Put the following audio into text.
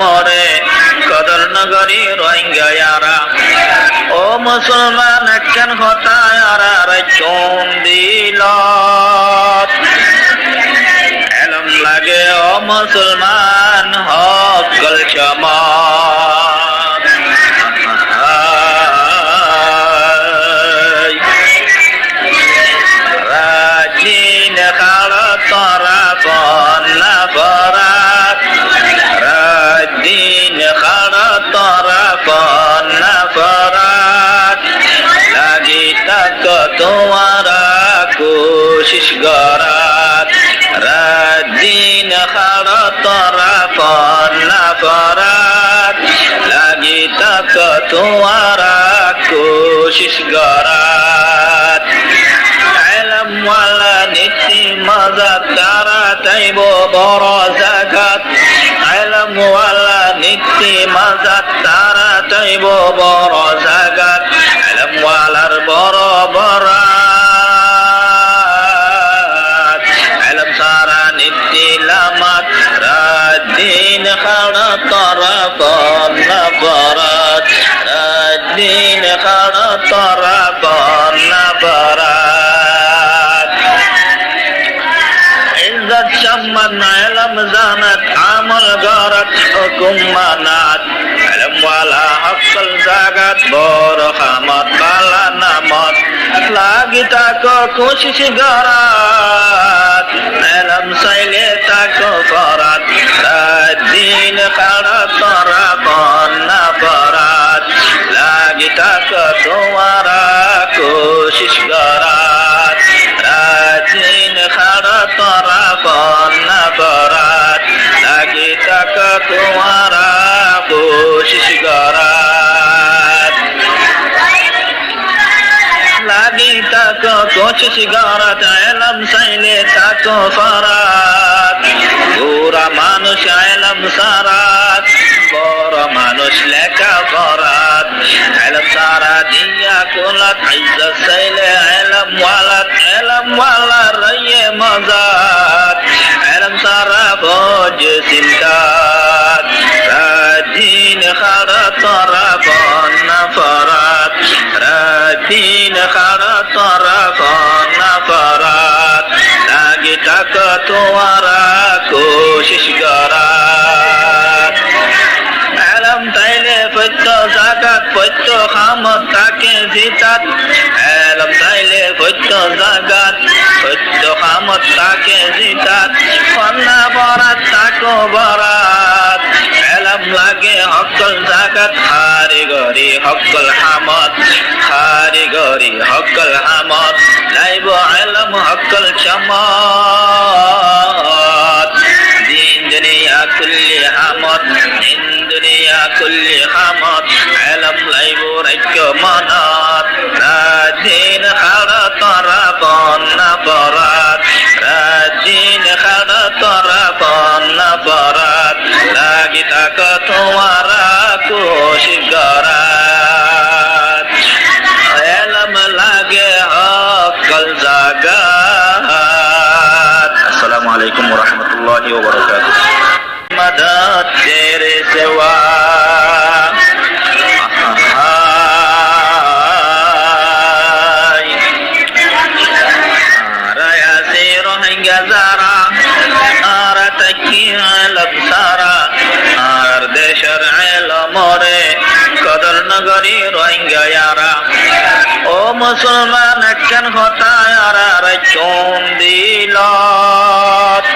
মরে কদর নগরী রোহিঙ্গা ইয়ারা ও মুসলমান কেন হতায় আর চোন দিল এলম লাগে ও মুসলমান হকল সমান রাজিন খাড় তরা বন্না বরাত রাজিন খাড় তরা বন্না বরাত লাগি তক তোমারা কোশিশ গরাত রাজিন খাড় তরা বন্না বরাত লাগি তক তোমারা কোশিশ গরাত ওয়ালা নীতি মজা তারা চাইব বড় জাগাত আলম ওয়ালা নীতি মজা তারা চাইব বড় জাগাত আলম ওয়ালার বড় বড় আলম সারা নীতি লামাত রাদিন খাড়া তরা বন্না বরাত রাদিন খাড়া তরা বন্না বরাত شمت علم زانت عمل غارت حكم منات علم والا حق الزاگت بور خامت بالا نامت لagi tako کوشش غارت علم سیلے tako فرات دین خڑا ترا بنا فرات lagi tako تمہارا کوشش غارت دین خڑا ترا بنا فرات lagi tako تمہارا کوشش غارت lagi tako کوشش غارت علم سیلے tako فرات বুড়া মানুষ علم সারাত বড় মানুষ লেখা পড়াত علم সারা দিয়া কুলাত ইজ্জত সাইলে علم ওয়ালা রয়ে মজাত علم সারা বোঝ চিন্তাত রাদিন খাড়া তরা বন্না ফরাত রাদিন খাড়া তরা বন্না ফরাত লাগি তাক তোমারা কোশিশ গরাত আলম তাইলে পত্য জাগাত পত্য খামত তাকে জিতাত আলম তাইলে পত্য জাগাত পত্য খামত তাকে জিতাত বন্না বরাত তাকো বরাত আলম লাগে হকল জাগাত হারি গরি হকল হামত হারি গরি হকল হামত লাইব আলম হকল চমত দিন দুনিয়া কুল্লি হামত দিন দুনিয়া কুল্লি হামত আলম লাইব রাজ্য মনত রাদিন খাড়া তরা বন্না বরাত রাদিন খাড়া তরা বন্না বরাত লাগি তাক তোমারা কোশিশ গরাত আলম লাগে হকল জাগাত আসসালামু আলাইকুম ওয়া রাহমাতুল্লাহি ওয়া বারাকাতুহু मदद तेरे सिवा राया से रोहिंग्या जारा आरा तकी आलम सारा आर देशर मोरे कदर नगरी रोहिंग्या यारा ओ मुसलमान कन होता यारा चोन दिलात